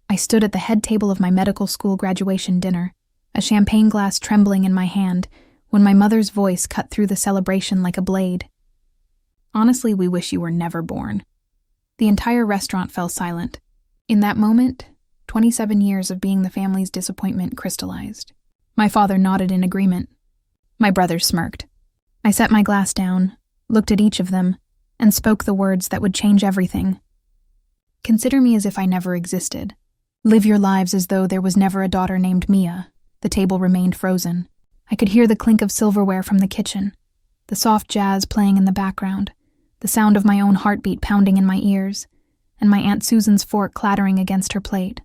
I stood at the head table of my medical school graduation dinner, a champagne glass trembling in my hand, when my mother's voice cut through the celebration like a blade. Honestly, we wish you were never born. The entire restaurant fell silent. In that moment, 27 years of being the family's disappointment crystallized. My father nodded in agreement. My brothers smirked. I set my glass down, looked at each of them, and spoke the words that would change everything. Consider me as if I never existed. Live your lives as though there was never a daughter named Mia. The table remained frozen. I could hear the clink of silverware from the kitchen, the soft jazz playing in the background, the sound of my own heartbeat pounding in my ears, and my Aunt Susan's fork clattering against her plate.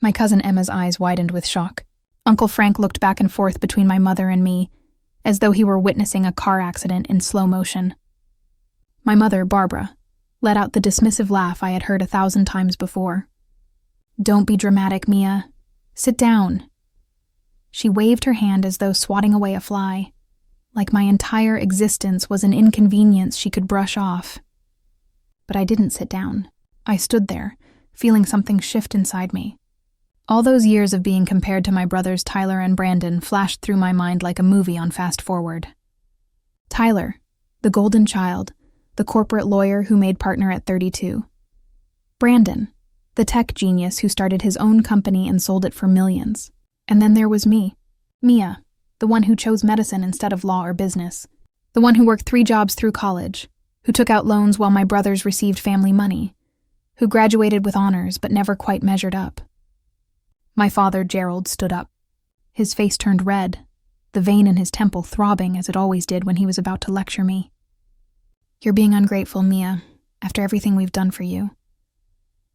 My cousin Emma's eyes widened with shock. Uncle Frank looked back and forth between my mother and me, as though he were witnessing a car accident in slow motion. My mother, Barbara, let out the dismissive laugh I had heard 1,000 times before. "Don't be dramatic, Mia. Sit down." She waved her hand as though swatting away a fly, like my entire existence was an inconvenience she could brush off. But I didn't sit down. I stood there, feeling something shift inside me. All those years of being compared to my brothers Tyler and Brandon flashed through my mind like a movie on fast forward. Tyler, the golden child, the corporate lawyer who made partner at 32. Brandon, the tech genius who started his own company and sold it for millions. And then there was me, Mia, the one who chose medicine instead of law or business, the one who worked 3 jobs through college, who took out loans while my brothers received family money, who graduated with honors but never quite measured up. My father, Gerald, stood up. His face turned red, the vein in his temple throbbing as it always did when he was about to lecture me. "You're being ungrateful, Mia, after everything we've done for you."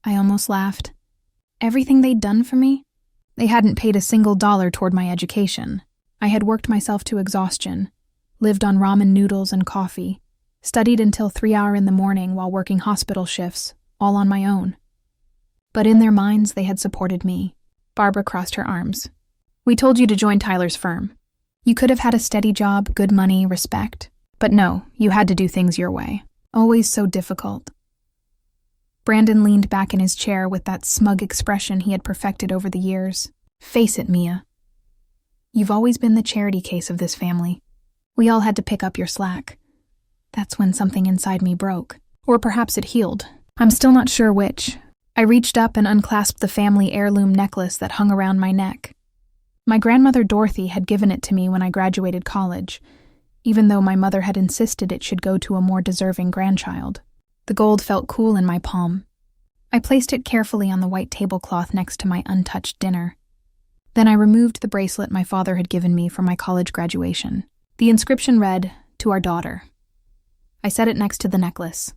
I almost laughed. Everything they'd done for me? They hadn't paid a single dollar toward my education. I had worked myself to exhaustion, lived on ramen noodles and coffee, studied until 3 hours in the morning while working hospital shifts, all on my own. But in their minds, they had supported me. Barbara crossed her arms. "We told you to join Tyler's firm. You could have had a steady job, good money, respect. But no, you had to do things your way. Always so difficult." Brandon leaned back in his chair with that smug expression he had perfected over the years. "Face it, Mia. You've always been the charity case of this family. We all had to pick up your slack. That's when something inside me broke. Or perhaps it healed. I'm still not sure which. I reached up and unclasped the family heirloom necklace that hung around my neck. My grandmother Dorothy had given it to me when I graduated college, even though my mother had insisted it should go to a more deserving grandchild. The gold felt cool in my palm. I placed it carefully on the white tablecloth next to my untouched dinner. Then I removed the bracelet my father had given me for my college graduation. The inscription read, "To our daughter." I set it next to the necklace.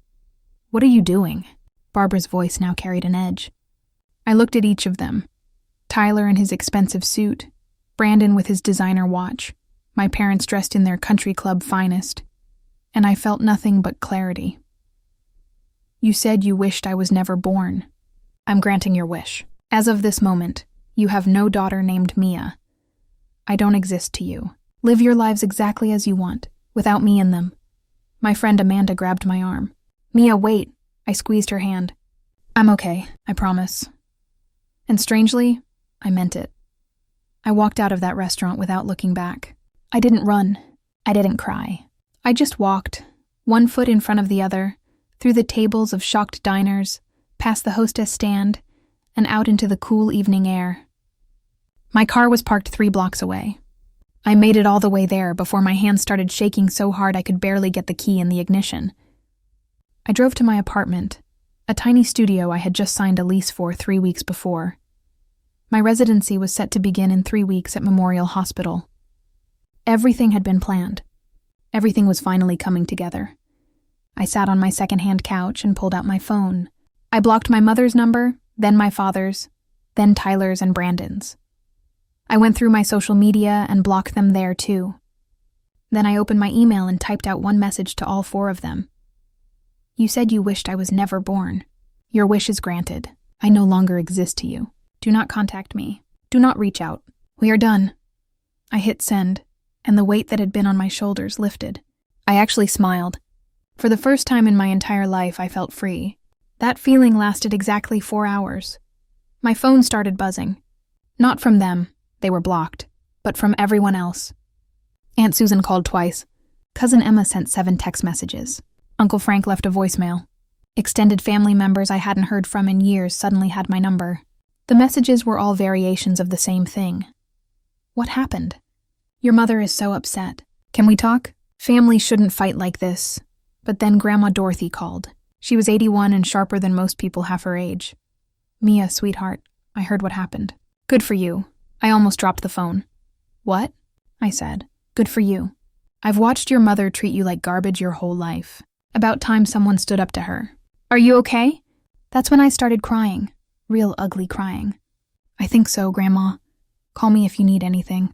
"What are you doing?" Barbara's voice now carried an edge. I looked at each of them. Tyler in his expensive suit, Brandon with his designer watch, my parents dressed in their country club finest, and I felt nothing but clarity. "You said you wished I was never born. I'm granting your wish. As of this moment, you have no daughter named Mia. I don't exist to you. Live your lives exactly as you want, without me in them." My friend Amanda grabbed my arm. "Mia, wait." I squeezed her hand. "I'm okay, I promise." And strangely, I meant it. I walked out of that restaurant without looking back. I didn't run. I didn't cry. I just walked, one foot in front of the other, through the tables of shocked diners, past the hostess stand, and out into the cool evening air. My car was parked 3 blocks away. I made it all the way there before my hands started shaking so hard I could barely get the key in the ignition. I drove to my apartment, a tiny studio I had just signed a lease for 3 weeks before. My residency was set to begin in 3 weeks at Memorial Hospital. Everything had been planned. Everything was finally coming together. I sat on my second-hand couch and pulled out my phone. I blocked my mother's number, then my father's, then Tyler's and Brandon's. I went through my social media and blocked them there too. Then I opened my email and typed out one message to all 4 of them. "You said you wished I was never born. Your wish is granted. I no longer exist to you. Do not contact me. Do not reach out. We are done." I hit send, and the weight that had been on my shoulders lifted. I actually smiled. For the first time in my entire life, I felt free. That feeling lasted exactly 4 hours. My phone started buzzing. Not from them, they were blocked, but from everyone else. Aunt Susan called twice. Cousin Emma sent 7 text messages. Uncle Frank left a voicemail. Extended family members I hadn't heard from in years suddenly had my number. The messages were all variations of the same thing. What happened? Your mother is so upset. Can we talk? Family shouldn't fight like this. But then Grandma Dorothy called. She was 81 and sharper than most people half her age. Mia, sweetheart, I heard what happened. Good for you. I almost dropped the phone. What? I said. Good for you. I've watched your mother treat you like garbage your whole life. About time someone stood up to her. Are you okay? That's when I started crying. Real ugly crying. I think so, Grandma. Call me if you need anything.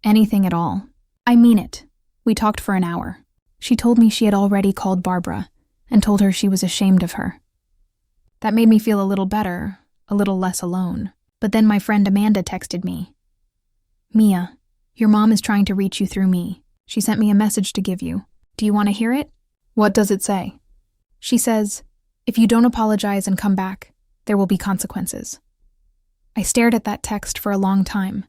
Anything at all. I mean it. We talked for an hour. She told me she had already called Barbara and told her she was ashamed of her. That made me feel a little better, a little less alone. But then my friend Amanda texted me. Mia, your mom is trying to reach you through me. She sent me a message to give you. Do you want to hear it? What does it say? She says, if you don't apologize and come back, there will be consequences. I stared at that text for a long time.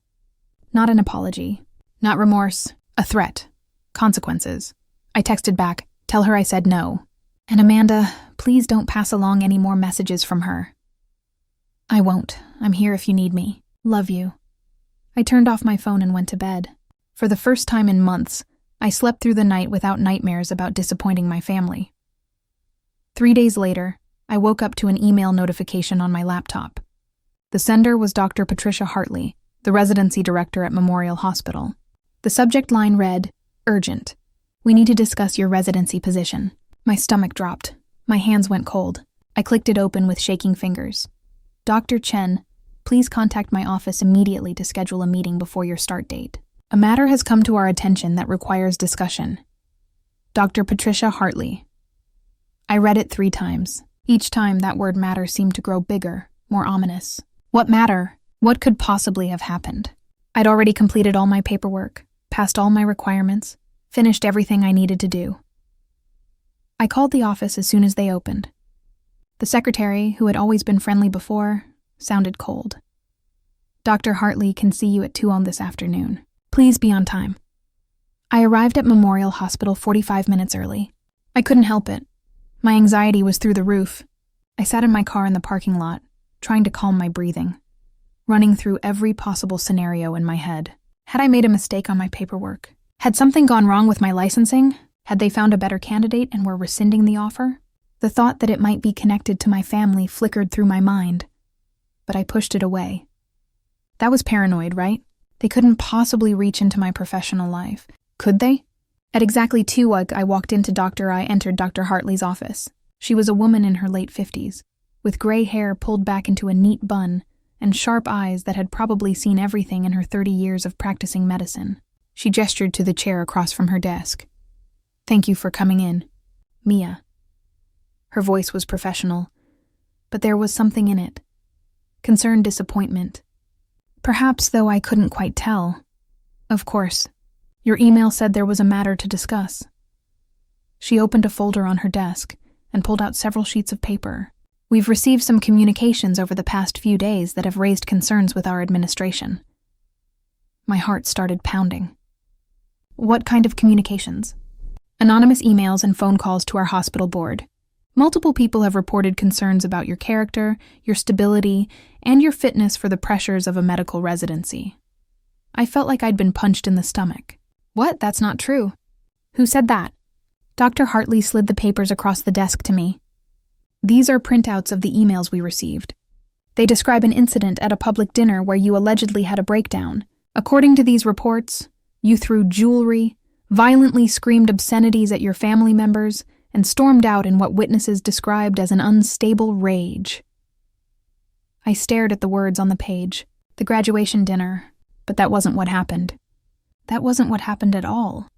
Not an apology, not remorse, a threat. Consequences. I texted back, tell her I said no. And Amanda, please don't pass along any more messages from her. I won't. I'm here if you need me. Love you. I turned off my phone and went to bed. For the first time in months, I slept through the night without nightmares about disappointing my family. 3 days later, I woke up to an email notification on my laptop. The sender was Dr. Patricia Hartley, the residency director at Memorial Hospital. The subject line read, Urgent. We need to discuss your residency position. My stomach dropped. My hands went cold. I clicked it open with shaking fingers. Dr. Chen, please contact my office immediately to schedule a meeting before your start date. A matter has come to our attention that requires discussion. Dr. Patricia Hartley. I read it 3 times. Each time that word matter seemed to grow bigger, more ominous. What matter? What could possibly have happened? I'd already completed all my paperwork, passed all my requirements, finished everything I needed to do. I called the office as soon as they opened. The secretary, who had always been friendly before, sounded cold. Dr. Hartley can see you at 2 on this afternoon. Please be on time. I arrived at Memorial Hospital 45 minutes early. I couldn't help it. My anxiety was through the roof. I sat in my car in the parking lot, trying to calm my breathing, running through every possible scenario in my head. Had I made a mistake on my paperwork? Had something gone wrong with my licensing? Had they found a better candidate and were rescinding the offer? The thought that it might be connected to my family flickered through my mind, but I pushed it away. That was paranoid, right? They couldn't possibly reach into my professional life. Could they? At exactly 2, I walked into I entered Dr. Hartley's office. She was a woman in her late 50s, with gray hair pulled back into a neat bun and sharp eyes that had probably seen everything in her 30 years of practicing medicine. She gestured to the chair across from her desk. Thank you for coming in. Mia. Her voice was professional, but there was something in it. Concerned disappointment. Perhaps, though I couldn't quite tell. Of course. Your email said there was a matter to discuss. She opened a folder on her desk and pulled out several sheets of paper. We've received some communications over the past few days that have raised concerns with our administration. My heart started pounding. What kind of communications? Anonymous emails and phone calls to our hospital board. Multiple people have reported concerns about your character, your stability, and your fitness for the pressures of a medical residency. I felt like I'd been punched in the stomach. What? That's not true. Who said that? Dr. Hartley slid the papers across the desk to me. These are printouts of the emails we received. They describe an incident at a public dinner where you allegedly had a breakdown. According to these reports, you threw jewelry, violently screamed obscenities at your family members, and stormed out in what witnesses described as an unstable rage. I stared at the words on the page, the graduation dinner, but that wasn't what happened. That wasn't what happened at all.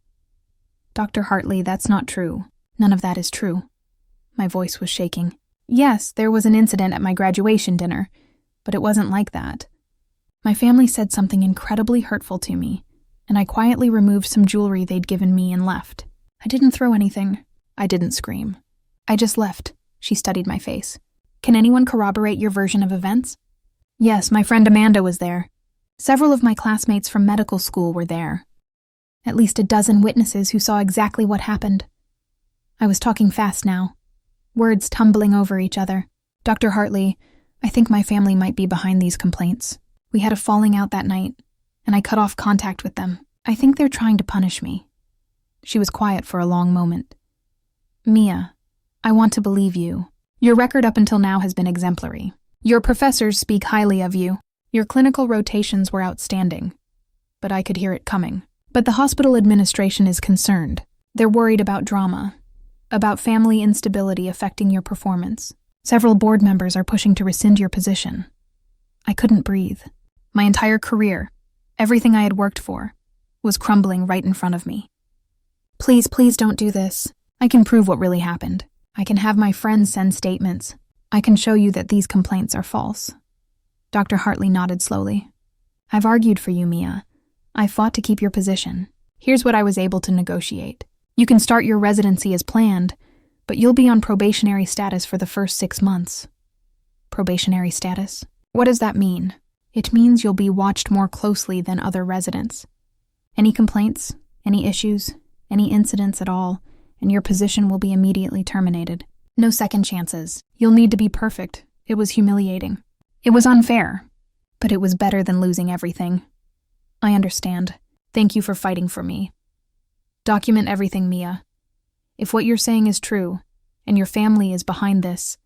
Dr. Hartley, that's not true. None of that is true. My voice was shaking. Yes, there was an incident at my graduation dinner, but it wasn't like that. My family said something incredibly hurtful to me, and I quietly removed some jewelry they'd given me and left. I didn't throw anything. I didn't scream. I just left. She studied my face. Can anyone corroborate your version of events? Yes, my friend Amanda was there. Several of my classmates from medical school were there. At least a dozen witnesses who saw exactly what happened. I was talking fast now, words tumbling over each other. Dr. Hartley, I think my family might be behind these complaints. We had a falling out that night, and I cut off contact with them. I think they're trying to punish me. She was quiet for a long moment. Mia, I want to believe you. Your record up until now has been exemplary. Your professors speak highly of you. Your clinical rotations were outstanding. But I could hear it coming. But the hospital administration is concerned. They're worried about drama, about family instability affecting your performance. Several board members are pushing to rescind your position. I couldn't breathe. My entire career, everything I had worked for, was crumbling right in front of me. Please don't do this. I can prove what really happened. I can have my friends send statements. I can show you that these complaints are false. Dr. Hartley nodded slowly. I've argued for you, Mia. I fought to keep your position. Here's what I was able to negotiate. You can start your residency as planned, but you'll be on probationary status for the first 6 months. Probationary status? What does that mean? It means you'll be watched more closely than other residents. Any complaints, any issues, any incidents at all, and your position will be immediately terminated. No second chances. You'll need to be perfect. It was humiliating. It was unfair, but it was better than losing everything. I understand. Thank you for fighting for me. Document everything, Mia. If what you're saying is true, and your family is behind this,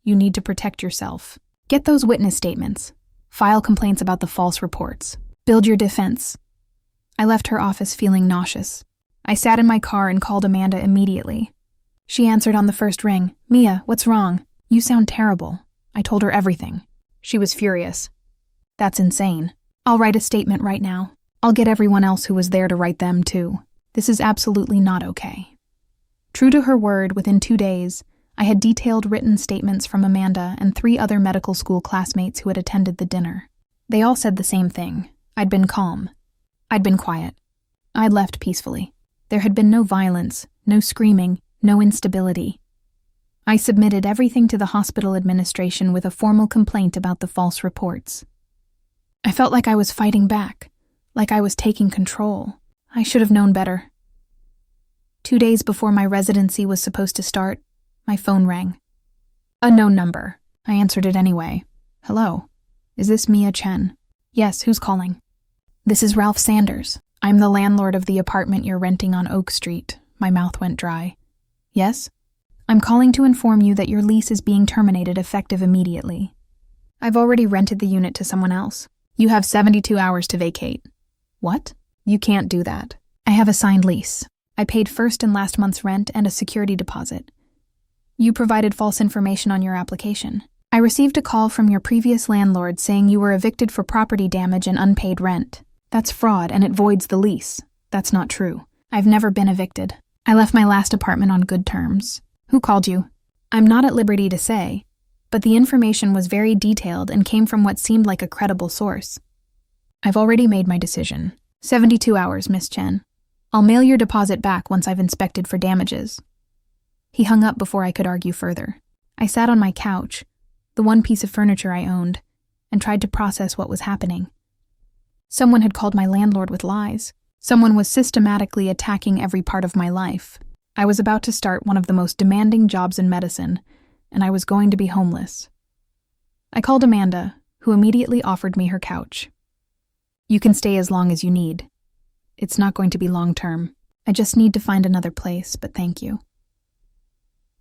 you need to protect yourself. Get those witness statements. File complaints about the false reports. Build your defense. I left her office feeling nauseous. I sat in my car and called Amanda immediately. She answered on the first ring. Mia, what's wrong? You sound terrible. I told her everything. She was furious. That's insane. I'll write a statement right now. I'll get everyone else who was there to write them too. This is absolutely not okay. True to her word, within 2 days, I had detailed written statements from Amanda and 3 other medical school classmates who had attended the dinner. They all said the same thing. I'd been calm. I'd been quiet. I'd left peacefully. There had been no violence, no screaming, no instability. I submitted everything to the hospital administration with a formal complaint about the false reports. I felt like I was fighting back, like I was taking control. I should have known better. 2 days before my residency was supposed to start, my phone rang. Unknown number. I answered it anyway. Hello. Is this Mia Chen? Yes, who's calling? This is Ralph Sanders. I'm the landlord of the apartment you're renting on Oak Street. My mouth went dry. Yes? I'm calling to inform you that your lease is being terminated effective immediately. I've already rented the unit to someone else. You have 72 hours to vacate. What? You can't do that. I have a signed lease. I paid first and last month's rent and a security deposit. You provided false information on your application. I received a call from your previous landlord saying you were evicted for property damage and unpaid rent. That's fraud and it voids the lease. That's not true. I've never been evicted. I left my last apartment on good terms. Who called you? I'm not at liberty to say, but the information was very detailed and came from what seemed like a credible source. I've already made my decision. 72 hours, Miss Chen. I'll mail your deposit back once I've inspected for damages. He hung up before I could argue further. I sat on my couch, the one piece of furniture I owned, and tried to process what was happening. Someone had called my landlord with lies. Someone was systematically attacking every part of my life. I was about to start one of the most demanding jobs in medicine, and I was going to be homeless. I called Amanda, who immediately offered me her couch. You can stay as long as you need. It's not going to be long-term. I just need to find another place, but thank you.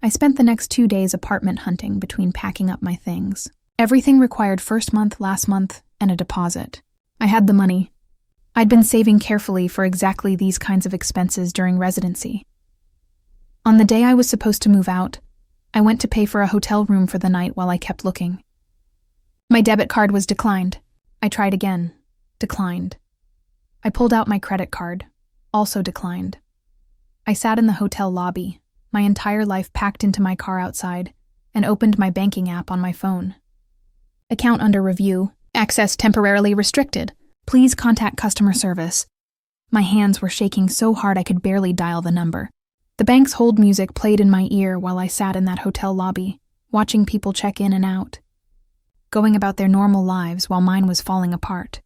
I spent the next 2 days apartment hunting between packing up my things. Everything required first month, last month, and a deposit. I had the money. I'd been saving carefully for exactly these kinds of expenses during residency. On the day I was supposed to move out, I went to pay for a hotel room for the night while I kept looking. My debit card was declined. I tried again. Declined. I pulled out my credit card. Also declined. I sat in the hotel lobby, my entire life packed into my car outside, and opened my banking app on my phone. Account under review. Access temporarily restricted. Please contact customer service. My hands were shaking so hard I could barely dial the number. The bank's hold music played in my ear while I sat in that hotel lobby, watching people check in and out. going about their normal lives while mine was falling apart.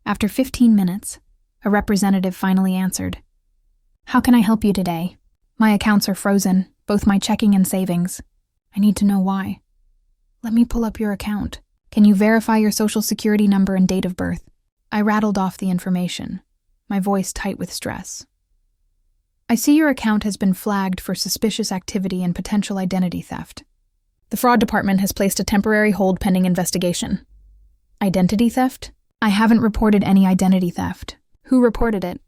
After 15 minutes, a representative finally answered. "How can I help you today? My accounts are frozen, both my checking and savings. I need to know why." "Let me pull up your account. Can you verify your social security number and date of birth?" I rattled off the information, my voice tight with stress. "I see your account has been flagged for suspicious activity and potential identity theft. The fraud department has placed a temporary hold pending investigation." "Identity theft? I haven't reported any identity theft. Who reported it?"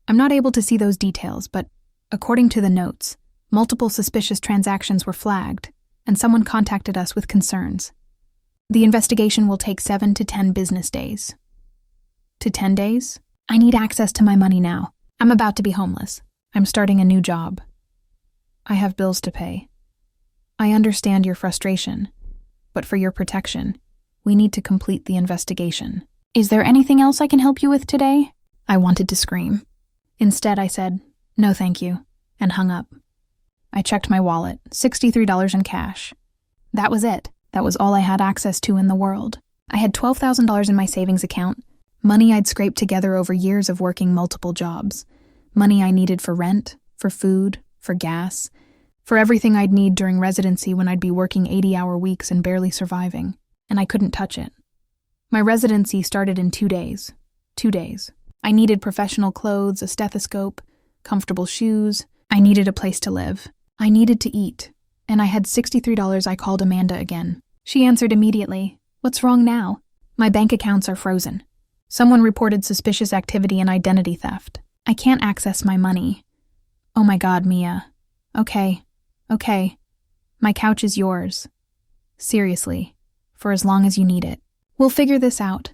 "I'm not able to see those details, but according to the notes, multiple suspicious transactions were flagged, and someone contacted us with concerns. The investigation will take 7 to 10 business days." "To 10 days? I need access to my money now. I'm about to be homeless. I'm starting a new job. I have bills to pay. I understand your frustration, but for your protection, we need to complete the investigation. Is there anything else I can help you with today?" I wanted to scream. Instead, I said, "No, thank you," and hung up. I checked my wallet, $63 in cash. That was it. That was all I had access to in the world. I had $12,000 in my savings account, money I'd scraped together over years of working multiple jobs, money I needed for rent, for food, for gas, for everything I'd need during residency when I'd be working 80-hour weeks and barely surviving, and I couldn't touch it. My residency started in 2 days. 2 days. I needed professional clothes, a stethoscope, comfortable shoes. I needed a place to live. I needed to eat, and I had $63. I called Amanda again. She answered immediately. "What's wrong now?" "My bank accounts are frozen. Someone reported suspicious activity and identity theft. I can't access my money." "Oh my God, Mia. Okay. My couch is yours. Seriously, for as long as you need it. We'll figure this out."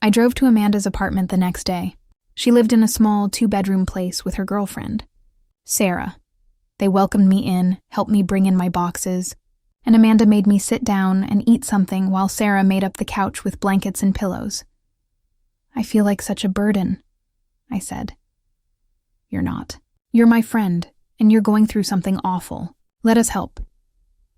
I drove to Amanda's apartment the next day. She lived in a small 2-bedroom place with her girlfriend, Sarah. They welcomed me in, helped me bring in my boxes, and Amanda made me sit down and eat something while Sarah made up the couch with blankets and pillows. "I feel like such a burden," I said. "You're not. You're my friend, and you're going through something awful. Let us help."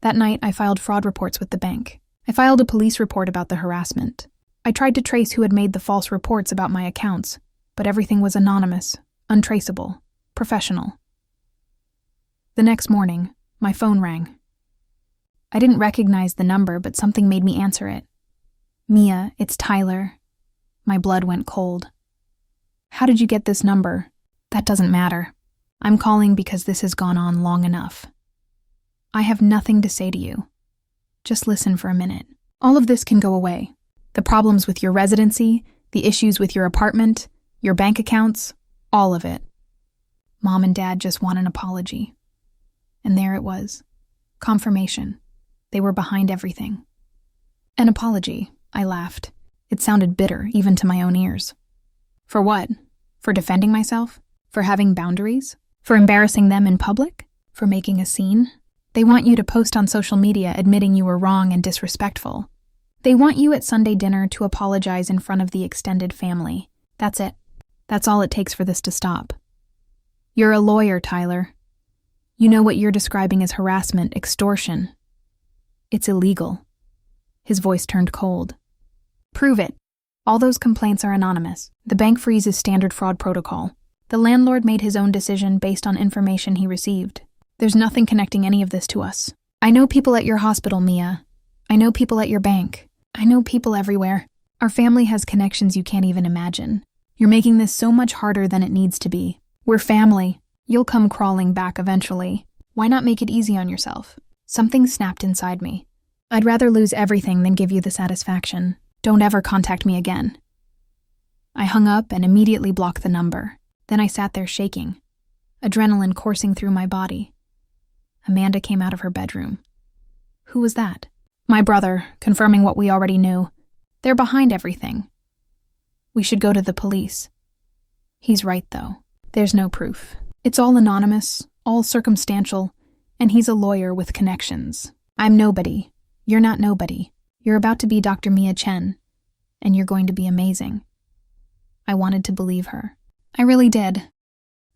That night, I filed fraud reports with the bank. I filed a police report about the harassment. I tried to trace who had made the false reports about my accounts, but everything was anonymous, untraceable, professional. The next morning, my phone rang. I didn't recognize the number, but something made me answer it. "Mia, it's Tyler." My blood went cold. "How did you get this number?" "That doesn't matter. I'm calling because this has gone on long enough. I have nothing to say to you. Just listen for a minute. All of this can go away. The problems with your residency, the issues with your apartment, your bank accounts, all of it. Mom and Dad just want an apology." And there it was. Confirmation. They were behind everything. "An apology," I laughed. It sounded bitter, even to my own ears. "For what? For defending myself? For having boundaries? For embarrassing them in public? For making a scene? They want you to post on social media admitting you were wrong and disrespectful. They want you at Sunday dinner to apologize in front of the extended family. That's it. That's all it takes for this to stop. You're a lawyer, Tyler. You know what you're describing as harassment, extortion. It's illegal." His voice turned cold. "Prove it. All those complaints are anonymous. The bank freezes standard fraud protocol. The landlord made his own decision based on information he received. There's nothing connecting any of this to us. I know people at your hospital, Mia. I know people at your bank. I know people everywhere. Our family has connections you can't even imagine. You're making this so much harder than it needs to be. We're family. You'll come crawling back eventually. Why not make it easy on yourself?" Something snapped inside me. "I'd rather lose everything than give you the satisfaction. Don't ever contact me again." I hung up and immediately blocked the number. Then I sat there shaking, adrenaline coursing through my body. Amanda came out of her bedroom. "Who was that?" "My brother, confirming what we already knew. They're behind everything. We should go to the police." "He's right, though. There's no proof. It's all anonymous, all circumstantial, and he's a lawyer with connections. I'm nobody. You're not nobody. You're about to be Dr. Mia Chen, and you're going to be amazing." I wanted to believe her. I really did.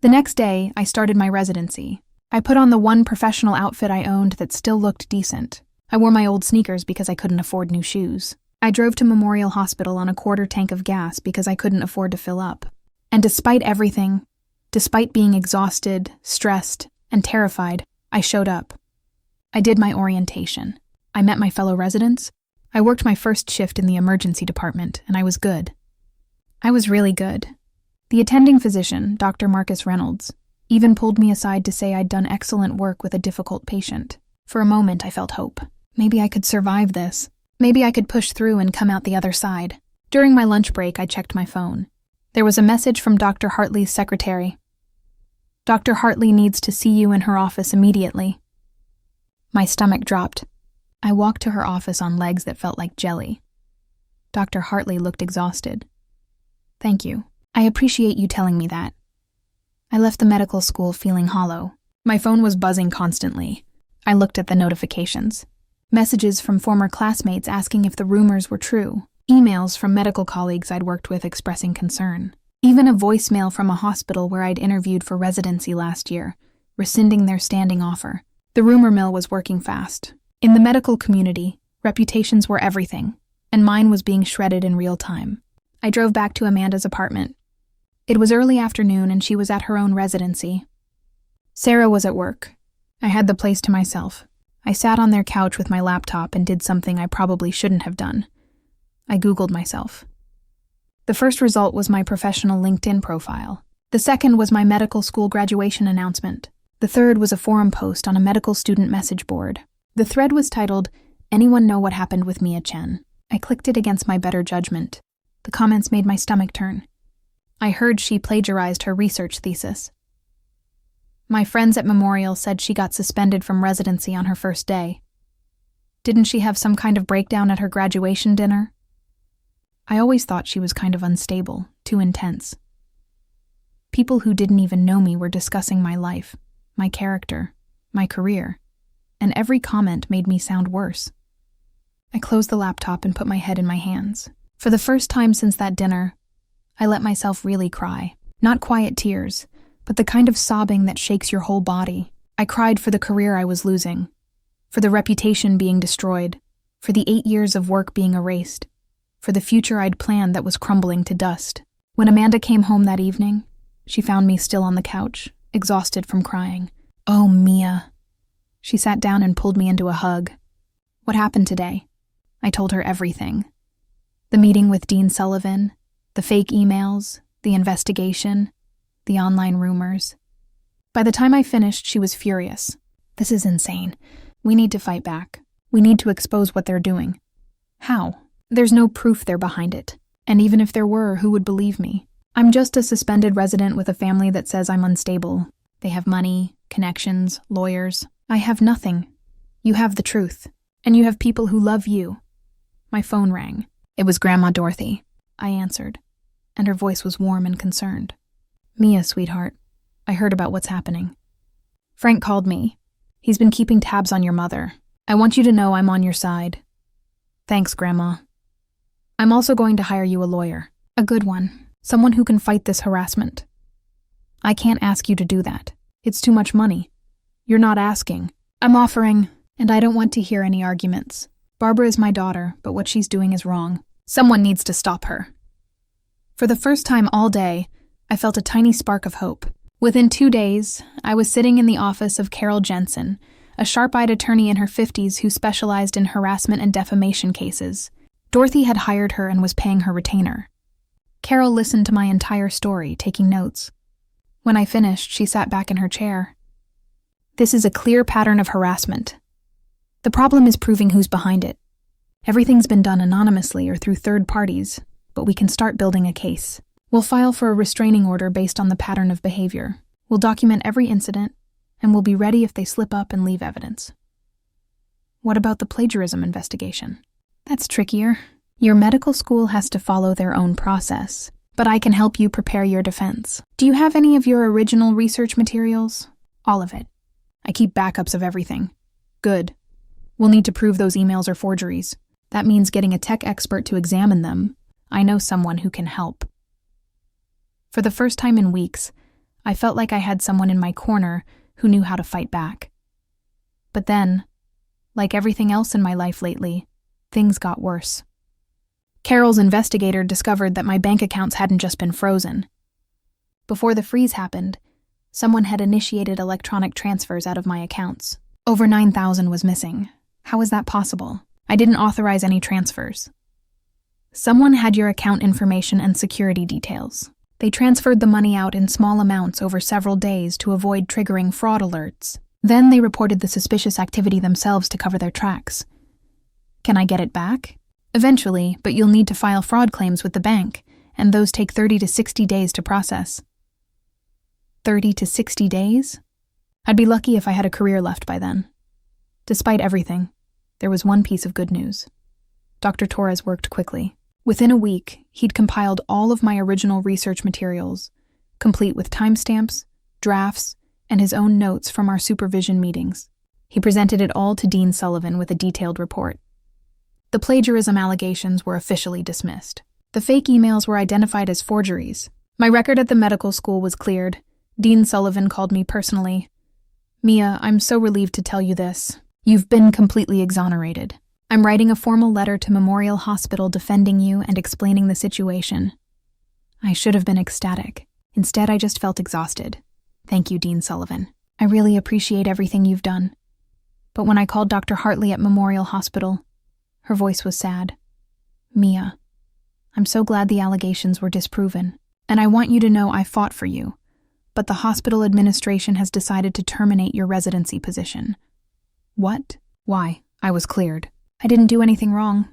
The next day, I started my residency. I put on the one professional outfit I owned that still looked decent, I wore my old sneakers because I couldn't afford new shoes. I drove to Memorial Hospital on a quarter tank of gas because I couldn't afford to fill up. And despite everything, despite being exhausted, stressed, and terrified, I showed up. I did my orientation. I met my fellow residents. I worked my first shift in the emergency department, and I was good. I was really good. The attending physician, Dr. Marcus Reynolds, even pulled me aside to say I'd done excellent work with a difficult patient. For a moment, I felt hope. Maybe I could survive this. Maybe I could push through and come out the other side. During my lunch break, I checked my phone. There was a message from Dr. Hartley's secretary. Dr. Hartley needs to see you in her office immediately. My stomach dropped. I walked to her office on legs that felt like jelly. Dr. Hartley looked exhausted. Thank you. I appreciate you telling me that. I left the medical school feeling hollow. My phone was buzzing constantly. I looked at the notifications. Messages from former classmates asking if the rumors were true. Emails from medical colleagues I'd worked with expressing concern. Even a voicemail from a hospital where I'd interviewed for residency last year, rescinding their standing offer. The rumor mill was working fast. In the medical community, reputations were everything, and mine was being shredded in real time. I drove back to Amanda's apartment. It was early afternoon and she was at her own residency. Sarah was at work. I had the place to myself. I sat on their couch with my laptop and did something I probably shouldn't have done. I Googled myself. The first result was my professional LinkedIn profile. The second was my medical school graduation announcement. The third was a forum post on a medical student message board. The thread was titled, "Anyone know what happened with Mia Chen?" I clicked it against my better judgment. The comments made my stomach turn. I heard she plagiarized her research thesis. My friends at Memorial said she got suspended from residency on her first day. Didn't she have some kind of breakdown at her graduation dinner? I always thought she was kind of unstable, too intense. People who didn't even know me were discussing my life, my character, my career, and every comment made me sound worse. I closed the laptop and put my head in my hands. For the first time since that dinner, I let myself really cry. Not quiet tears, but the kind of sobbing that shakes your whole body. I cried for the career I was losing, for the reputation being destroyed, for the 8 years of work being erased, for the future I'd planned that was crumbling to dust. When Amanda came home that evening, she found me still on the couch, exhausted from crying. "Oh, Mia." She sat down and pulled me into a hug. "What happened today?" I told her everything. The meeting with Dean Sullivan, the fake emails, the investigation, the online rumors. By the time I finished, she was furious. "This is insane. We need to fight back. We need to expose what they're doing." "How? There's no proof they're behind it. And even if there were, who would believe me? I'm just a suspended resident with a family that says I'm unstable. They have money, connections, lawyers. I have nothing. You have the truth. And you have people who love you." My phone rang. It was Grandma Dorothy. I answered, and her voice was warm and concerned. "Mia, sweetheart, I heard about what's happening. Frank called me. He's been keeping tabs on your mother. I want you to know I'm on your side." "Thanks, Grandma. I'm also going to hire you a lawyer. A good one. Someone who can fight this harassment." "I can't ask you to do that. It's too much money." "You're not asking. I'm offering, and I don't want to hear any arguments. Barbara is my daughter, but what she's doing is wrong. Someone needs to stop her." For the first time all day, I felt a tiny spark of hope. Within 2 days, I was sitting in the office of Carol Jensen, a sharp-eyed attorney in her 50s who specialized in harassment and defamation cases. Dorothy had hired her and was paying her retainer. Carol listened to my entire story, taking notes. When I finished, she sat back in her chair. "This is a clear pattern of harassment. The problem is proving who's behind it. Everything's been done anonymously or through third parties, but we can start building a case. We'll file for a restraining order based on the pattern of behavior. We'll document every incident, and we'll be ready if they slip up and leave evidence." "What about the plagiarism investigation?" "That's trickier. Your medical school has to follow their own process, but I can help you prepare your defense. Do you have any of your original research materials?" "All of it. I keep backups of everything." "Good. We'll need to prove those emails are forgeries. That means getting a tech expert to examine them. I know someone who can help." For the first time in weeks, I felt like I had someone in my corner who knew how to fight back. But then, Like everything else in my life lately, things got worse. Carol's investigator discovered that my bank accounts hadn't just been frozen. Before the freeze happened, someone had initiated electronic transfers out of my accounts. Over $9,000 was missing. How is that possible? I didn't authorize any transfers. Someone had your account information and security details. They transferred the money out in small amounts over several days to avoid triggering fraud alerts. Then they reported the suspicious activity themselves to cover their tracks. Can I get it back? Eventually, but you'll need to file fraud claims with the bank, and those take 30 to 60 days to process. 30 to 60 days? I'd be lucky if I had a career left by then. Despite everything, there was one piece of good news. Dr. Torres worked quickly. Within a week, he'd compiled all of my original research materials, complete with timestamps, drafts, and his own notes from our supervision meetings. He presented it all to Dean Sullivan with a detailed report. The plagiarism allegations were officially dismissed. The fake emails were identified as forgeries. My record at the medical school was cleared. Dean Sullivan called me personally. "Mia, I'm so relieved to tell you this. You've been completely exonerated. I'm writing a formal letter to Memorial Hospital defending you and explaining the situation." I should have been ecstatic. Instead, I just felt exhausted. Thank you, Dean Sullivan. I really appreciate everything you've done. But when I called Dr. Hartley at Memorial Hospital, her voice was sad. "Mia, I'm so glad the allegations were disproven, and I want you to know I fought for you, but the hospital administration has decided to terminate your residency position." "What? Why?" I was cleared. "I didn't do anything wrong."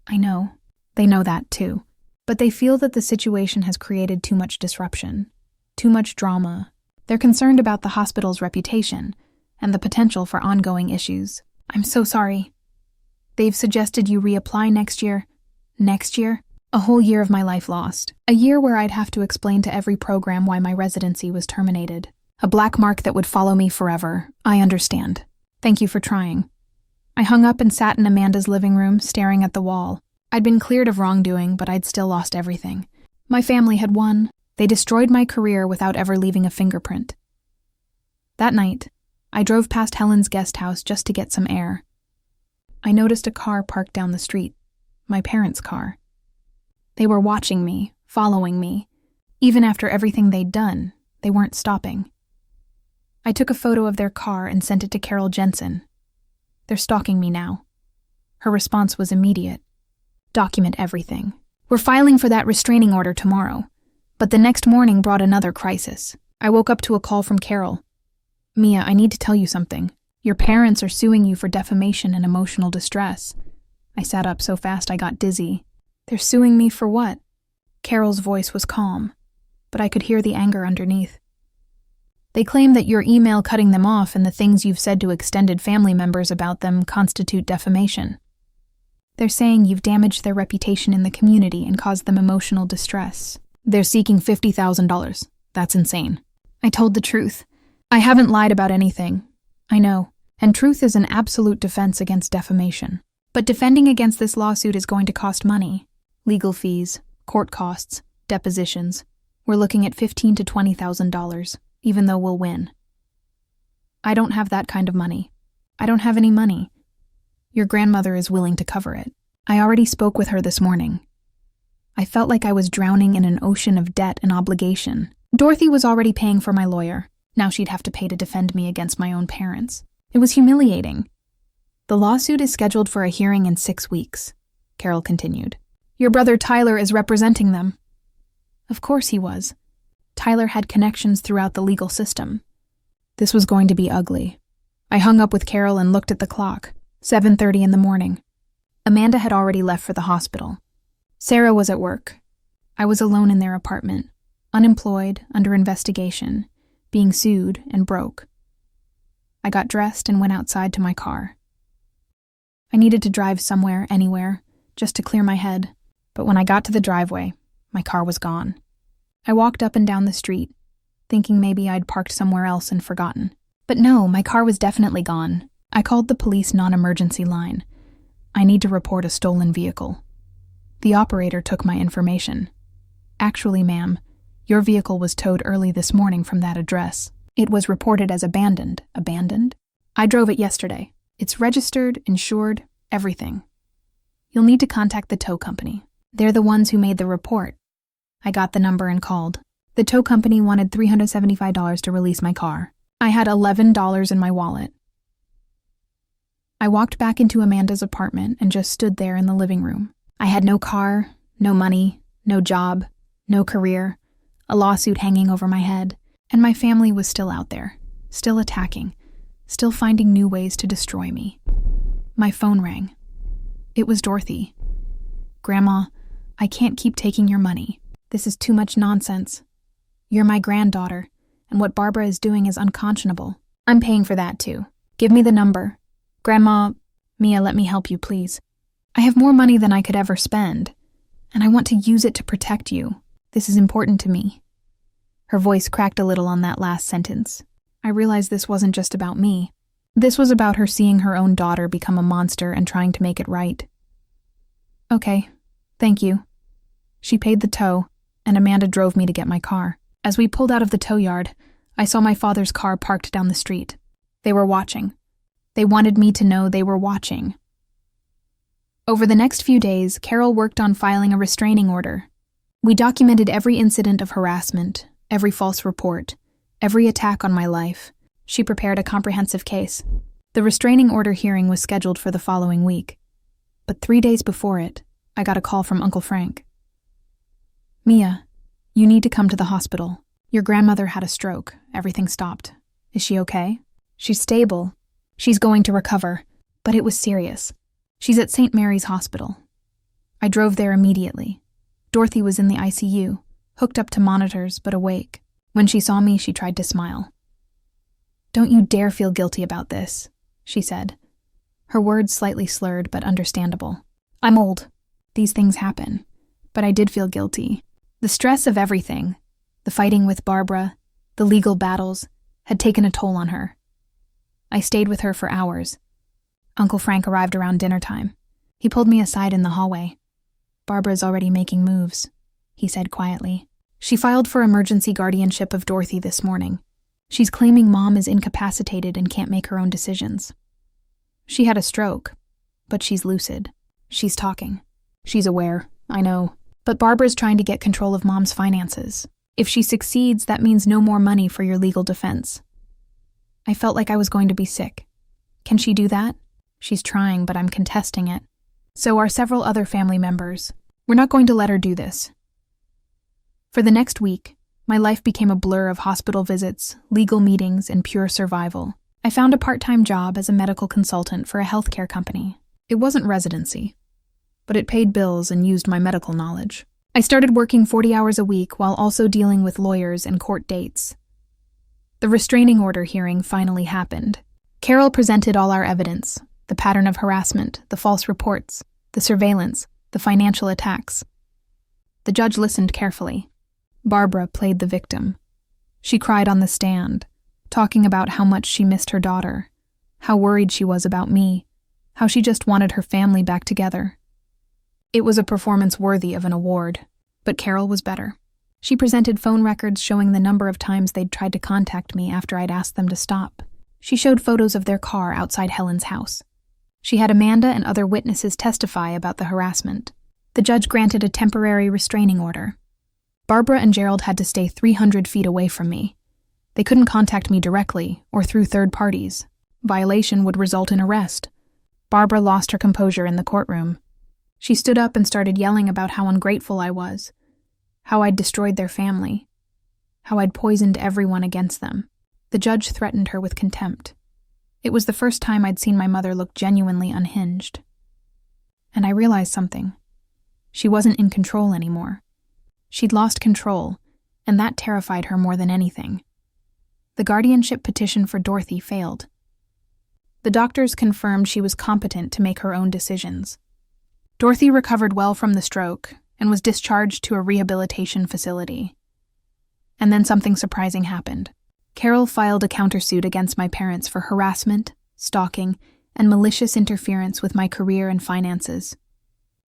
"I know. They know that too. But they feel that the situation has created too much disruption, too much drama. They're concerned about the hospital's reputation and the potential for ongoing issues." "I'm so sorry." "They've suggested you reapply next year." "Next year?" A whole year of my life lost. A year where I'd have to explain to every program why my residency was terminated. A black mark that would follow me forever. I understand. Thank you for trying. I hung up and sat in Amanda's living room, staring at the wall. I'd been cleared of wrongdoing, but I'd still lost everything. My family had won. They destroyed my career without ever leaving a fingerprint. That night, I drove past Helen's guest house just to get some air. I noticed a car parked down the street. My parents' car. They were watching me, following me. Even after everything they'd done, they weren't stopping. I took a photo of their car and sent it to Carol Jensen. "They're stalking me now." Her response was immediate. "Document everything. We're filing for that restraining order tomorrow." But the next morning brought another crisis. I woke up to a call from Carol. "Mia, I need to tell you something. Your parents are suing you for defamation and emotional distress." I sat up so fast I got dizzy. "They're suing me for what?" Carol's voice was calm, but I could hear the anger underneath. "They claim that your email cutting them off and the things you've said to extended family members about them constitute defamation. They're saying you've damaged their reputation in the community and caused them emotional distress. They're seeking $50,000. That's insane." I told the truth. I haven't lied about anything. I know, and truth is an absolute defense against defamation. But defending against this lawsuit is going to cost money. Legal fees, court costs, depositions. We're looking at $15,000 to $20,000. Even though we'll win. I don't have that kind of money. I don't have any money. Your grandmother is willing to cover it. I already spoke with her this morning. I felt like I was drowning in an ocean of debt and obligation. Dorothy was already paying for my lawyer. Now she'd have to pay to defend me against my own parents. It was humiliating. "The lawsuit is scheduled for a hearing in 6 weeks, Carol continued. "Your brother Tyler is representing them." Of course he was. Tyler had connections throughout the legal system. This was going to be ugly. I hung up with Carol and looked at the clock. 7:30 in the morning. Amanda had already left for the hospital. Sarah was at work. I was alone in their apartment, unemployed, under investigation, being sued, and broke. I got dressed and went outside to my car. I needed to drive somewhere, anywhere, just to clear my head. But when I got to the driveway, my car was gone. I walked up and down the street, thinking maybe I'd parked somewhere else and forgotten. But no, my car was definitely gone. I called the police non-emergency line. I need to report a stolen vehicle. The operator took my information. "Actually, ma'am, your vehicle was towed early this morning from that address. It was reported as abandoned." "Abandoned?" "I drove it yesterday. It's registered, insured, everything. You'll need to contact the tow company. They're the ones who made the report. I got the number and called. The tow company wanted $375 to release my car. I had $11 in my wallet. I walked back into Amanda's apartment and just stood there in the living room. I had no car, no money, no job, no career, a lawsuit hanging over my head, and my family was still out there, still attacking, still finding new ways to destroy me. My phone rang. It was Dorothy. "Grandma, I can't keep taking your money. This is too much nonsense. You're my granddaughter, and what Barbara is doing is unconscionable. I'm paying for that too. Give me the number. Grandma, Mia, let me help you, please. I have more money than I could ever spend, and I want to use it to protect you. This is important to me." Her voice cracked a little on that last sentence. I realized this wasn't just about me. This was about her seeing her own daughter become a monster and trying to make it right. "Okay, thank you." She paid the tow, and Amanda drove me to get my car. As we pulled out of the tow yard, I saw my father's car parked down the street. They were watching. They wanted me to know they were watching. Over the next few days, Carol worked on filing a restraining order. We documented every incident of harassment, every false report, every attack on my life. She prepared a comprehensive case. The restraining order hearing was scheduled for the following week. But 3 days before it, I got a call from Uncle Frank. "Mia, you need to come to the hospital. Your grandmother had a stroke. Everything stopped. Is she okay? She's stable. She's going to recover, but it was serious. She's at St. Mary's Hospital." I drove there immediately. Dorothy was in the ICU, hooked up to monitors but awake. When she saw me, she tried to smile. "Don't you dare feel guilty about this," she said. Her words slightly slurred but understandable. "I'm old. These things happen. But I did feel guilty. The stress of everything, the fighting with Barbara, the legal battles, had taken a toll on her. I stayed with her for hours. Uncle Frank arrived around dinner time. He pulled me aside in the hallway. "Barbara's already making moves," he said quietly. "She filed for emergency guardianship of Dorothy this morning. She's claiming Mom is incapacitated and can't make her own decisions. She had a stroke, but she's lucid. She's talking. She's aware, I know. But Barbara's trying to get control of Mom's finances. If she succeeds, that means no more money for your legal defense. I felt like I was going to be sick. Can she do that? She's trying, but I'm contesting it. So are several other family members. We're not going to let her do this." For the next week, my life became a blur of hospital visits, legal meetings, and pure survival. I found a part-time job as a medical consultant for a healthcare company. It wasn't residency, but it paid bills and used my medical knowledge. I started working 40 hours a week while also dealing with lawyers and court dates. The restraining order hearing finally happened. Carol presented all our evidence, the pattern of harassment, the false reports, the surveillance, the financial attacks. The judge listened carefully. Barbara played the victim. She cried on the stand, talking about how much she missed her daughter, how worried she was about me, how she just wanted her family back together. It was a performance worthy of an award, but Carol was better. She presented phone records showing the number of times they'd tried to contact me after I'd asked them to stop. She showed photos of their car outside Helen's house. She had Amanda and other witnesses testify about the harassment. The judge granted a temporary restraining order. Barbara and Gerald had to stay 300 feet away from me. They couldn't contact me directly or through third parties. Violation would result in arrest. Barbara lost her composure in the courtroom. She stood up and started yelling about how ungrateful I was, how I'd destroyed their family, how I'd poisoned everyone against them. The judge threatened her with contempt. It was the first time I'd seen my mother look genuinely unhinged. And I realized something. She wasn't in control anymore. She'd lost control, and that terrified her more than anything. The guardianship petition for Dorothy failed. The doctors confirmed she was competent to make her own decisions. Dorothy recovered well from the stroke and was discharged to a rehabilitation facility. And then something surprising happened. Carol filed a countersuit against my parents for harassment, stalking, and malicious interference with my career and finances.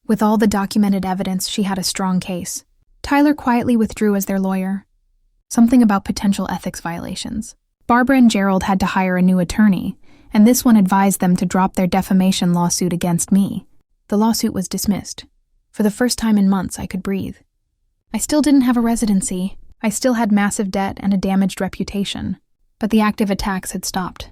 With all the documented evidence, she had a strong case. Tyler quietly withdrew as their lawyer. Something about potential ethics violations. Barbara and Gerald had to hire a new attorney, and this one advised them to drop their defamation lawsuit against me. The lawsuit was dismissed. For the first time in months, I could breathe. I still didn't have a residency. I still had massive debt and a damaged reputation. But the active attacks had stopped.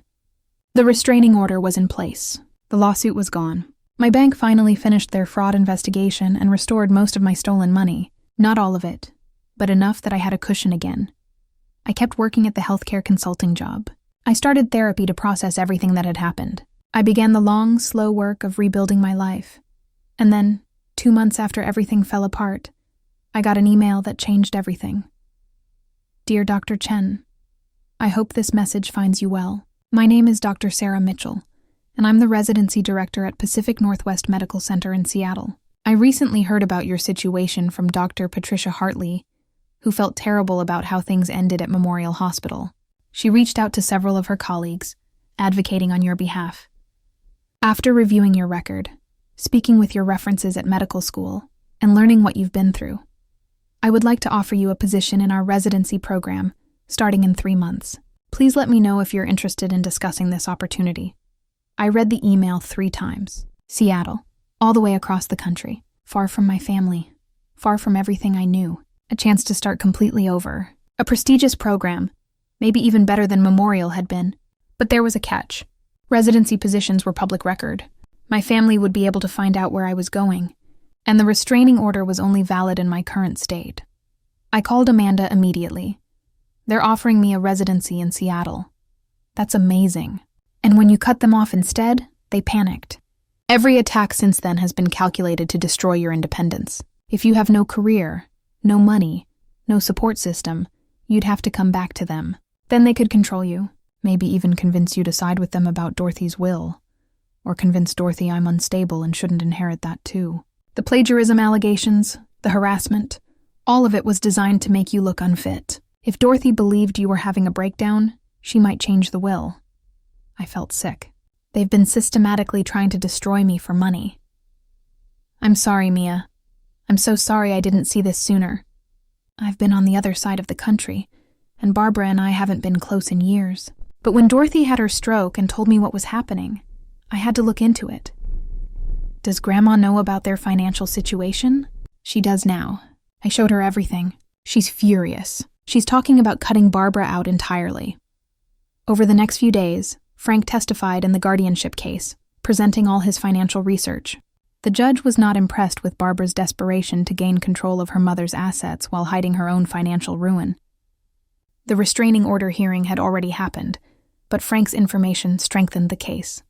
The restraining order was in place. The lawsuit was gone. My bank finally finished their fraud investigation and restored most of my stolen money. Not all of it, but enough that I had a cushion again. I kept working at the healthcare consulting job. I started therapy to process everything that had happened. I began the long, slow work of rebuilding my life. And then, 2 months after everything fell apart, I got an email that changed everything. Dear Dr. Chen, I hope this message finds you well. My name is Dr. Sarah Mitchell, and I'm the residency director at Pacific Northwest Medical Center in Seattle. I recently heard about your situation from Dr. Patricia Hartley, who felt terrible about how things ended at Memorial Hospital. She reached out to several of her colleagues, advocating on your behalf. After reviewing your record, speaking with your references at medical school, and learning what you've been through, I would like to offer you a position in our residency program, starting in 3 months. Please let me know if you're interested in discussing this opportunity. I read the email 3 times. Seattle, all the way across the country, far from my family, far from everything I knew, a chance to start completely over. A prestigious program, maybe even better than Memorial had been. But there was a catch. Residency positions were public record. My family would be able to find out where I was going, and the restraining order was only valid in my current state. I called Amanda immediately. They're offering me a residency in Seattle. That's amazing. And when you cut them off instead, they panicked. Every attack since then has been calculated to destroy your independence. If you have no career, no money, no support system, you'd have to come back to them. Then they could control you, maybe even convince you to side with them about Dorothy's will, or convince Dorothy I'm unstable and shouldn't inherit that too. The plagiarism allegations, the harassment, all of it was designed to make you look unfit. If Dorothy believed you were having a breakdown, she might change the will. I felt sick. They've been systematically trying to destroy me for money. I'm sorry, Mia. I'm so sorry I didn't see this sooner. I've been on the other side of the country, and Barbara and I haven't been close in years. But when Dorothy had her stroke and told me what was happening, I had to look into it. Does Grandma know about their financial situation? She does now. I showed her everything. She's furious. She's talking about cutting Barbara out entirely. Over the next few days, Frank testified in the guardianship case, presenting all his financial research. The judge was not impressed with Barbara's desperation to gain control of her mother's assets while hiding her own financial ruin. The restraining order hearing had already happened, but Frank's information strengthened the case.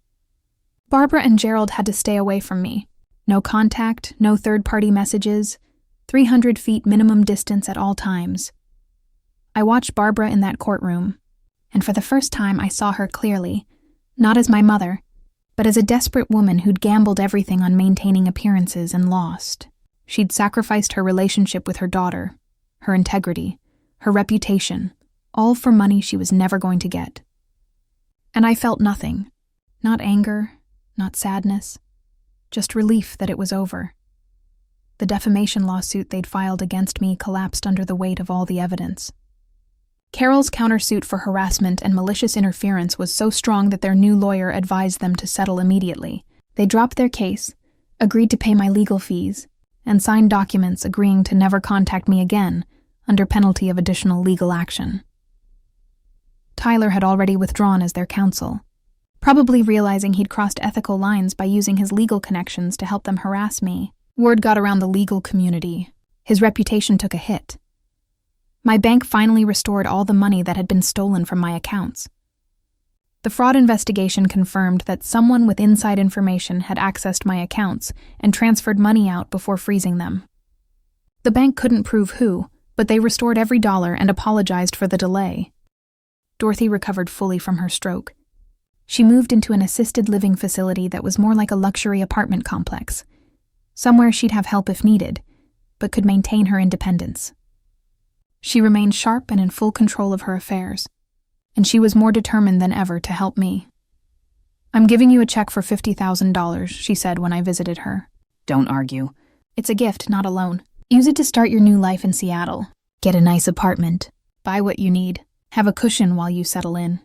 Barbara and Gerald had to stay away from me. No contact, no third-party messages, 300 feet minimum distance at all times. I watched Barbara in that courtroom, and for the first time I saw her clearly, not as my mother, but as a desperate woman who'd gambled everything on maintaining appearances and lost. She'd sacrificed her relationship with her daughter, her integrity, her reputation, all for money she was never going to get. And I felt nothing, not anger, not sadness, just relief that it was over. The defamation lawsuit they'd filed against me collapsed under the weight of all the evidence. Carol's countersuit for harassment and malicious interference was so strong that their new lawyer advised them to settle immediately. They dropped their case, agreed to pay my legal fees, and signed documents agreeing to never contact me again under penalty of additional legal action. Tyler had already withdrawn as their counsel, probably realizing he'd crossed ethical lines by using his legal connections to help them harass me. Word got around the legal community. His reputation took a hit. My bank finally restored all the money that had been stolen from my accounts. The fraud investigation confirmed that someone with inside information had accessed my accounts and transferred money out before freezing them. The bank couldn't prove who, but they restored every dollar and apologized for the delay. Dorothy recovered fully from her stroke. She moved into an assisted living facility that was more like a luxury apartment complex, somewhere she'd have help if needed, but could maintain her independence. She remained sharp and in full control of her affairs, and she was more determined than ever to help me. "I'm giving you a check for $50,000, she said when I visited her. "Don't argue. It's a gift, not a loan. Use it to start your new life in Seattle. Get a nice apartment. Buy what you need. Have a cushion while you settle in."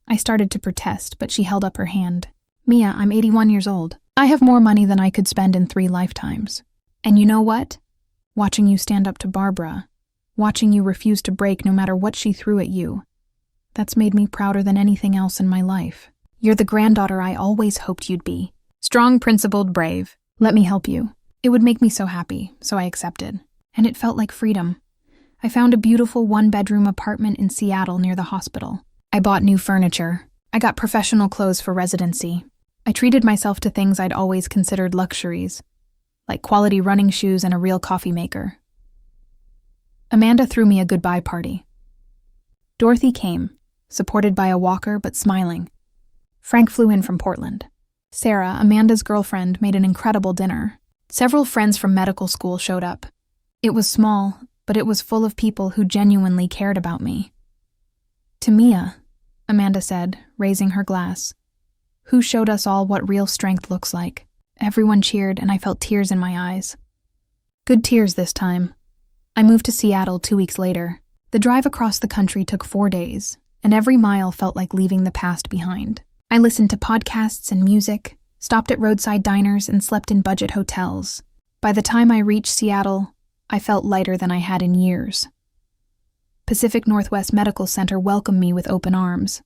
I started to protest, but she held up her hand. Mia, I'm 81 years old. I have more money than I could spend in 3 lifetimes. And you know what? Watching you stand up to Barbara, watching you refuse to break no matter what she threw at you, that's made me prouder than anything else in my life. You're the granddaughter I always hoped you'd be. Strong, principled, brave. Let me help you. It would make me so happy, so I accepted. And it felt like freedom. I found a beautiful 1-bedroom apartment in Seattle near the hospital. I bought new furniture. I got professional clothes for residency. I treated myself to things I'd always considered luxuries, like quality running shoes and a real coffee maker. Amanda threw me a goodbye party. Dorothy came, supported by a walker but smiling. Frank flew in from Portland. Sarah, Amanda's girlfriend, made an incredible dinner. Several friends from medical school showed up. It was small, but it was full of people who genuinely cared about me. To Mia, Amanda said, raising her glass, who showed us all what real strength looks like. Everyone cheered, and I felt tears in my eyes. Good tears this time. I moved to Seattle 2 weeks later. The drive across the country took 4 days, and every mile felt like leaving the past behind. I listened to podcasts and music, stopped at roadside diners, and slept in budget hotels. By the time I reached Seattle, I felt lighter than I had in years. Pacific Northwest Medical Center welcomed me with open arms.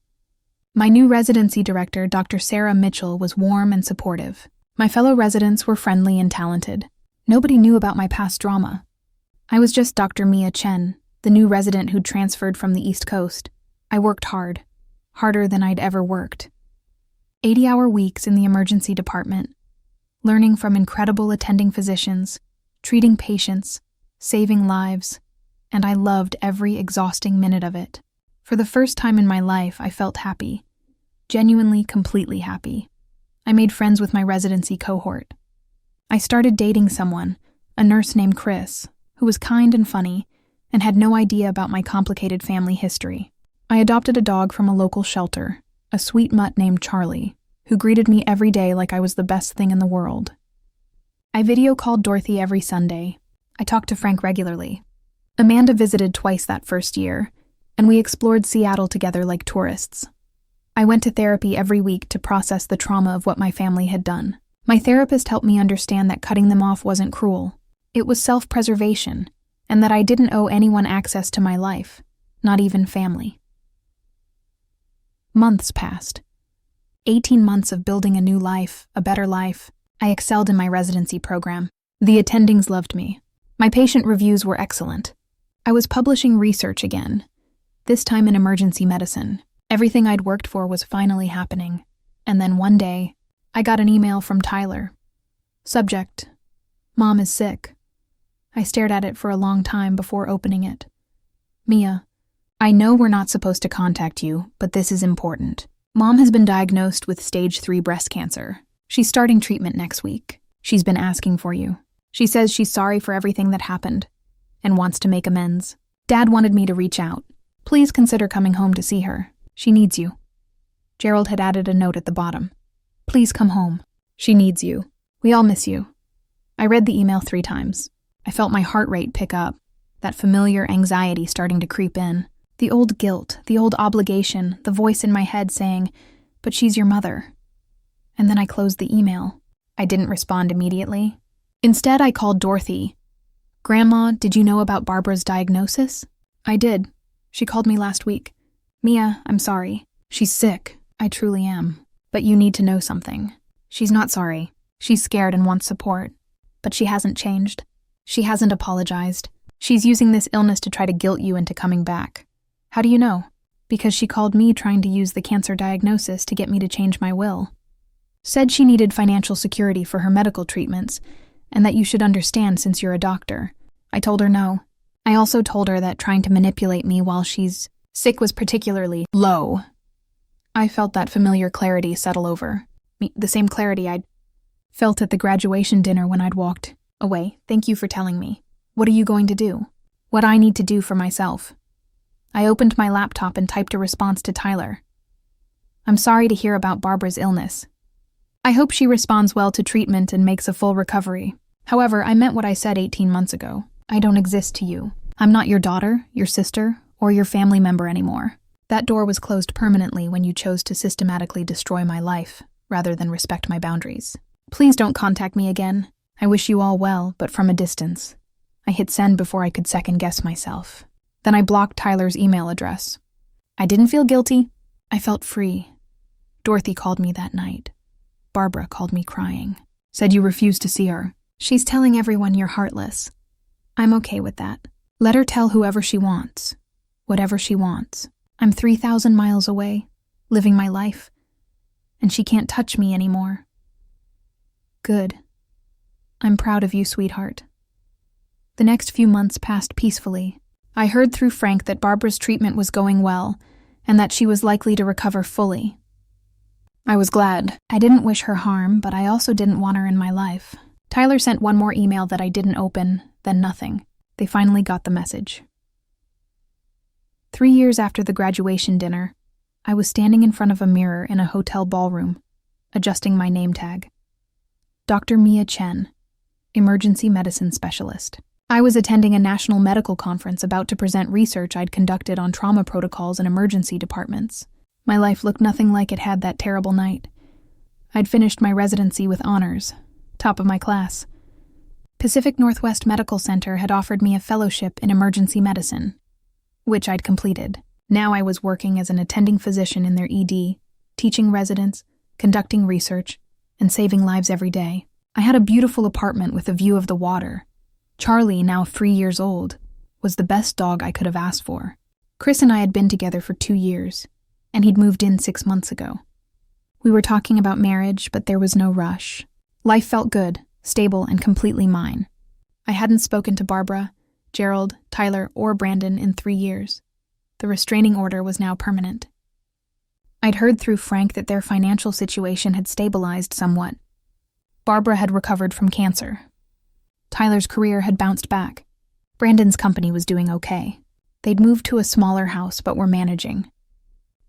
My new residency director, Dr. Sarah Mitchell, was warm and supportive. My fellow residents were friendly and talented. Nobody knew about my past drama. I was just Dr. Mia Chen, the new resident who'd transferred from the East Coast. I worked hard, harder than I'd ever worked. 80-hour weeks in the emergency department, learning from incredible attending physicians, treating patients, saving lives, and I loved every exhausting minute of it. For the first time in my life, I felt happy, genuinely, completely happy. I made friends with my residency cohort. I started dating someone, a nurse named Chris, who was kind and funny and had no idea about my complicated family history. I adopted a dog from a local shelter, a sweet mutt named Charlie, who greeted me every day like I was the best thing in the world. I video called Dorothy every Sunday. I talked to Frank regularly. Amanda visited twice that first year, and we explored Seattle together like tourists. I went to therapy every week to process the trauma of what my family had done. My therapist helped me understand that cutting them off wasn't cruel. It was self-preservation, and that I didn't owe anyone access to my life, not even family. Months passed. 18 months of building a new life, a better life. I excelled in my residency program. The attendings loved me. My patient reviews were excellent. I was publishing research again, this time in emergency medicine. Everything I'd worked for was finally happening. And then one day, I got an email from Tyler. Subject: Mom is sick. I stared at it for a long time before opening it. Mia, I know we're not supposed to contact you, but this is important. Mom has been diagnosed with stage 3 breast cancer. She's starting treatment next week. She's been asking for you. She says she's sorry for everything that happened and wants to make amends. Dad wanted me to reach out. Please consider coming home to see her. She needs you. Gerald had added a note at the bottom. Please come home. She needs you. We all miss you. I read the email 3 times. I felt my heart rate pick up, that familiar anxiety starting to creep in. The old guilt, the old obligation, the voice in my head saying, but she's your mother. And then I closed the email. I didn't respond immediately. Instead, I called Dorothy. Grandma, did you know about Barbara's diagnosis? I did. She called me last week. Mia, I'm sorry. She's sick. I truly am. But you need to know something. She's not sorry. She's scared and wants support. But she hasn't changed. She hasn't apologized. She's using this illness to try to guilt you into coming back. How do you know? Because she called me trying to use the cancer diagnosis to get me to change my will. Said she needed financial security for her medical treatments, and that you should understand since you're a doctor. I told her no. I also told her that trying to manipulate me while she's sick was particularly low. I felt that familiar clarity settle over me, the same clarity I'd felt at the graduation dinner when I'd walked away. Thank you for telling me. What are you going to do? What I need to do for myself. I opened my laptop and typed a response to Tyler. I'm sorry to hear about Barbara's illness. I hope she responds well to treatment and makes a full recovery. However, I meant what I said 18 months ago. I don't exist to you. I'm not your daughter, your sister, or your family member anymore. That door was closed permanently when you chose to systematically destroy my life, rather than respect my boundaries. Please don't contact me again. I wish you all well, but from a distance. I hit send before I could second-guess myself. Then I blocked Tyler's email address. I didn't feel guilty. I felt free. Dorothy called me that night. Barbara called me crying. Said you refused to see her. She's telling everyone you're heartless. I'm okay with that. Let her tell whoever she wants. Whatever she wants. I'm 3,000 miles away, living my life, and she can't touch me anymore. Good. I'm proud of you, sweetheart. The next few months passed peacefully. I heard through Frank that Barbara's treatment was going well, and that she was likely to recover fully. I was glad. I didn't wish her harm, but I also didn't want her in my life. Tyler sent one more email that I didn't open, then nothing. They finally got the message. 3 years after the graduation dinner, I was standing in front of a mirror in a hotel ballroom, adjusting my name tag. Dr. Mia Chen, emergency medicine specialist. I was attending a national medical conference about to present research I'd conducted on trauma protocols in emergency departments. My life looked nothing like it had that terrible night. I'd finished my residency with honors, top of my class. Pacific Northwest Medical Center had offered me a fellowship in emergency medicine, which I'd completed. Now I was working as an attending physician in their ED, teaching residents, conducting research, and saving lives every day. I had a beautiful apartment with a view of the water. Charlie, now 3 years old, was the best dog I could have asked for. Chris and I had been together for 2 years, and he'd moved in 6 months ago. We were talking about marriage, but there was no rush. Life felt good, stable, and completely mine. I hadn't spoken to Barbara, Gerald, Tyler, or Brandon in 3 years. The restraining order was now permanent. I'd heard through Frank that their financial situation had stabilized somewhat. Barbara had recovered from cancer. Tyler's career had bounced back. Brandon's company was doing okay. They'd moved to a smaller house but were managing.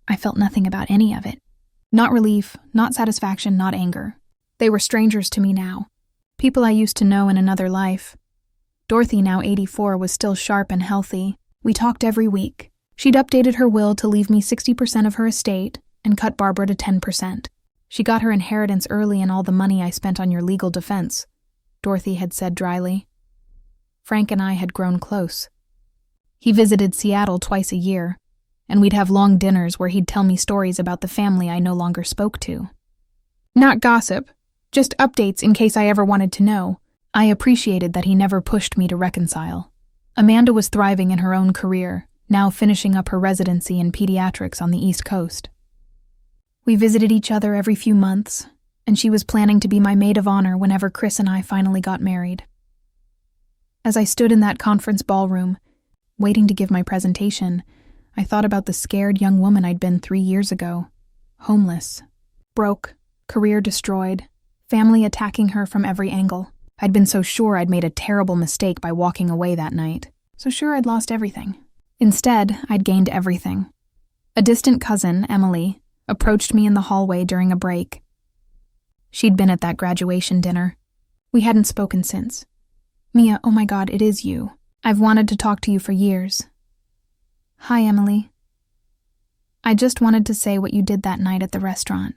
I felt nothing about any of it. Not relief, not satisfaction, not anger. They were strangers to me now. People I used to know in another life. Dorothy, now 84, was still sharp and healthy. We talked every week. She'd updated her will to leave me 60% of her estate and cut Barbara to 10%. She got her inheritance early and all the money I spent on your legal defense, Dorothy had said dryly. Frank and I had grown close. He visited Seattle twice a year, and we'd have long dinners where he'd tell me stories about the family I no longer spoke to. Not gossip, just updates in case I ever wanted to know. I appreciated that he never pushed me to reconcile. Amanda was thriving in her own career, now finishing up her residency in pediatrics on the East Coast. We visited each other every few months, and she was planning to be my maid of honor whenever Chris and I finally got married. As I stood in that conference ballroom, waiting to give my presentation, I thought about the scared young woman I'd been 3 years ago. Homeless, broke, career destroyed, family attacking her from every angle. I'd been so sure I'd made a terrible mistake by walking away that night. So sure I'd lost everything. Instead, I'd gained everything. A distant cousin, Emily, approached me in the hallway during a break. She'd been at that graduation dinner. We hadn't spoken since. Mia, oh my God, it is you. I've wanted to talk to you for years. Hi, Emily. I just wanted to say what you did that night at the restaurant,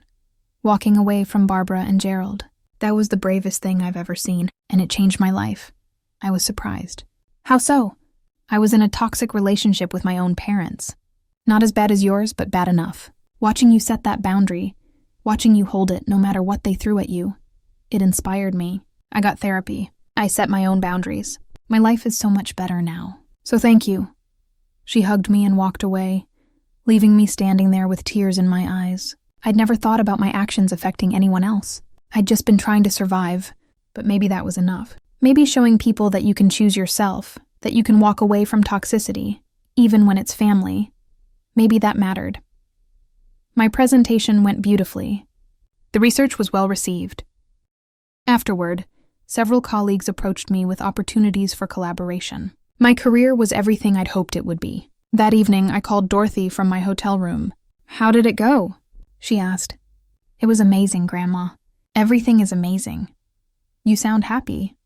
walking away from Barbara and Gerald. That was the bravest thing I've ever seen, and it changed my life. I was surprised. How so? I was in a toxic relationship with my own parents. Not as bad as yours, but bad enough. Watching you set that boundary, watching you hold it no matter what they threw at you, it inspired me. I got therapy. I set my own boundaries. My life is so much better now. So thank you. She hugged me and walked away, leaving me standing there with tears in my eyes. I'd never thought about my actions affecting anyone else. I'd just been trying to survive, but maybe that was enough. Maybe showing people that you can choose yourself, that you can walk away from toxicity, even when it's family. Maybe that mattered. My presentation went beautifully. The research was well received. Afterward, several colleagues approached me with opportunities for collaboration. My career was everything I'd hoped it would be. That evening, I called Dorothy from my hotel room. How did it go? She asked. It was amazing, Grandma. Everything is amazing. You sound happy.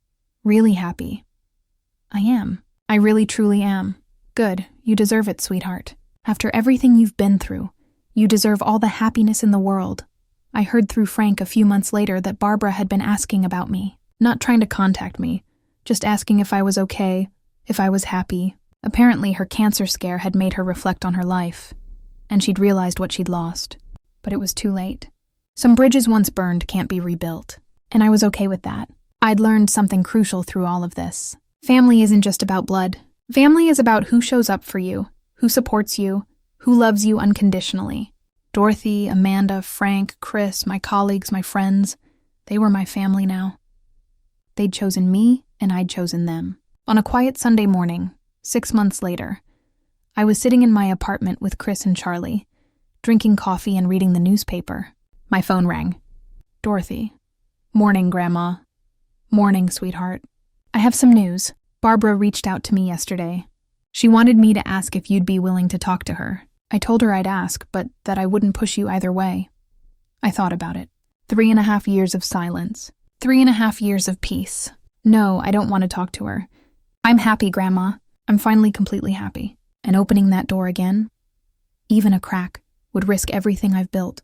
Really happy. I am. I really truly am. Good. You deserve it, sweetheart. After everything you've been through, you deserve all the happiness in the world. I heard through Frank a few months later that Barbara had been asking about me, not trying to contact me, just asking if I was okay, if I was happy. Apparently her cancer scare had made her reflect on her life, and she'd realized what she'd lost. But it was too late. Some bridges once burned can't be rebuilt, and I was okay with that. I'd learned something crucial through all of this. Family isn't just about blood. Family is about who shows up for you, who supports you, who loves you unconditionally. Dorothy, Amanda, Frank, Chris, my colleagues, my friends, they were my family now. They'd chosen me, and I'd chosen them. On a quiet Sunday morning, 6 months later, I was sitting in my apartment with Chris and Charlie, drinking coffee and reading the newspaper. My phone rang. Dorothy. Morning, Grandma. Morning, sweetheart. I have some news. Barbara reached out to me yesterday. She wanted me to ask if you'd be willing to talk to her. I told her I'd ask, but that I wouldn't push you either way. I thought about it. 3.5 years of silence. 3.5 years of peace. No, I don't want to talk to her. I'm happy, Grandma. I'm finally completely happy. And opening that door again, even a crack, would risk everything I've built.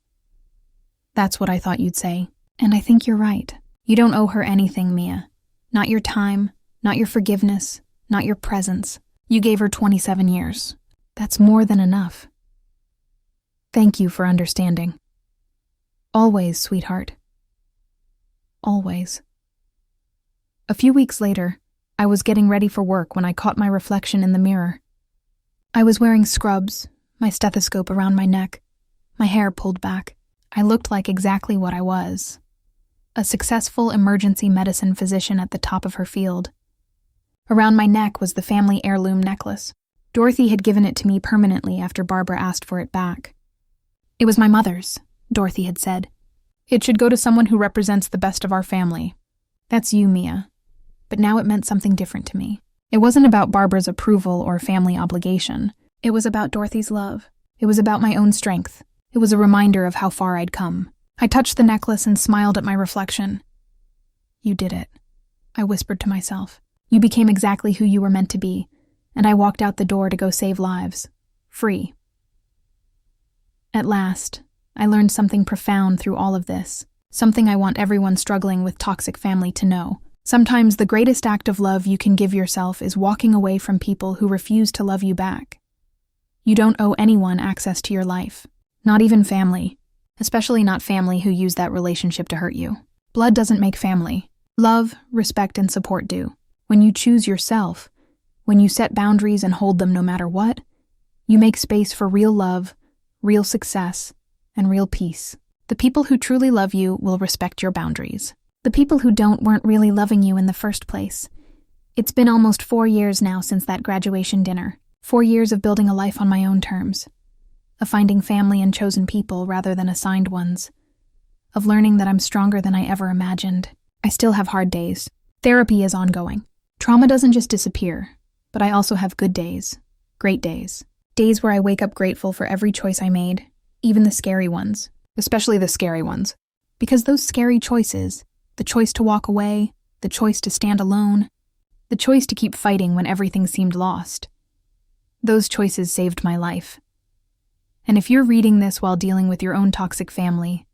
That's what I thought you'd say. And I think you're right. You don't owe her anything, Mia. Not your time, not your forgiveness, not your presence. You gave her 27 years. That's more than enough. Thank you for understanding. Always, sweetheart. Always. A few weeks later, I was getting ready for work when I caught my reflection in the mirror. I was wearing scrubs, my stethoscope around my neck, my hair pulled back. I looked like exactly what I was. A successful emergency medicine physician at the top of her field. Around my neck was the family heirloom necklace. Dorothy had given it to me permanently after Barbara asked for it back. It was my mother's, Dorothy had said. It should go to someone who represents the best of our family. That's you, Mia. But now it meant something different to me. It wasn't about Barbara's approval or family obligation. It was about Dorothy's love. It was about my own strength. It was a reminder of how far I'd come. I touched the necklace and smiled at my reflection. You did it, I whispered to myself. You became exactly who you were meant to be, and I walked out the door to go save lives. Free. At last, I learned something profound through all of this, something I want everyone struggling with toxic family to know. Sometimes the greatest act of love you can give yourself is walking away from people who refuse to love you back. You don't owe anyone access to your life, not even family, especially not family who use that relationship to hurt you. Blood doesn't make family. Love, respect, and support do. When you choose yourself, when you set boundaries and hold them no matter what, you make space for real love, real success, and real peace. The people who truly love you will respect your boundaries. The people who don't weren't really loving you in the first place. It's been almost 4 years now since that graduation dinner. 4 years of building a life on my own terms. Of finding family and chosen people rather than assigned ones. Of learning that I'm stronger than I ever imagined. I still have hard days. Therapy is ongoing. Trauma doesn't just disappear, but I also have good days. Great days. Days where I wake up grateful for every choice I made, even the scary ones. Especially the scary ones. Because those scary choices, the choice to walk away, the choice to stand alone, the choice to keep fighting when everything seemed lost. Those choices saved my life. And if you're reading this while dealing with your own toxic family,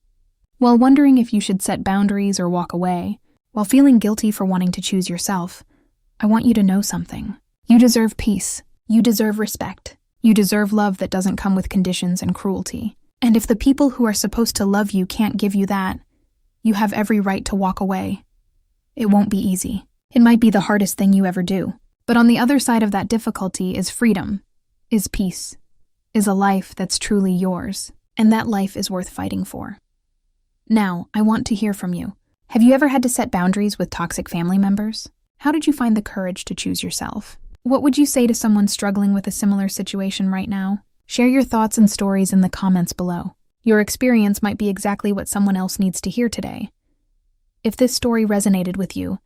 while wondering if you should set boundaries or walk away, while feeling guilty for wanting to choose yourself, I want you to know something. You deserve peace. You deserve respect. You deserve love that doesn't come with conditions and cruelty. And if the people who are supposed to love you can't give you that, you have every right to walk away. It won't be easy. It might be the hardest thing you ever do. But on the other side of that difficulty is freedom, is peace, is a life that's truly yours. And that life is worth fighting for. Now, I want to hear from you. Have you ever had to set boundaries with toxic family members? How did you find the courage to choose yourself? What would you say to someone struggling with a similar situation right now? Share your thoughts and stories in the comments below. Your experience might be exactly what someone else needs to hear today. If this story resonated with you,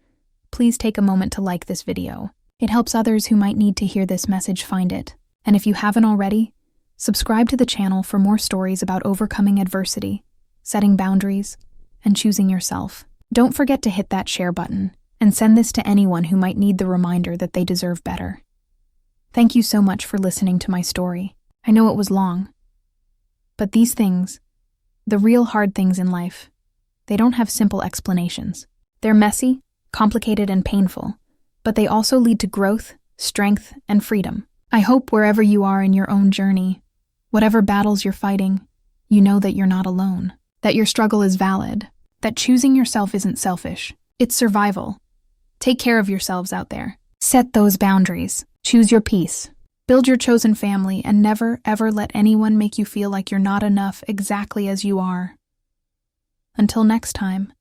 please take a moment to like this video. It helps others who might need to hear this message find it. And if you haven't already, subscribe to the channel for more stories about overcoming adversity, setting boundaries, and choosing yourself. Don't forget to hit that share button and send this to anyone who might need the reminder that they deserve better. Thank you so much for listening to my story. I know it was long. But these things, the real hard things in life, they don't have simple explanations. They're messy, complicated, and painful, but they also lead to growth, strength, and freedom. I hope wherever you are in your own journey, whatever battles you're fighting, you know that you're not alone, that your struggle is valid, that choosing yourself isn't selfish. It's survival. Take care of yourselves out there. Set those boundaries. Choose your peace. Build your chosen family, and never, ever let anyone make you feel like you're not enough exactly as you are. Until next time,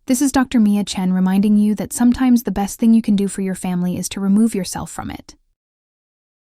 this is Dr. Mia Chen reminding you that sometimes the best thing you can do for your family is to remove yourself from it.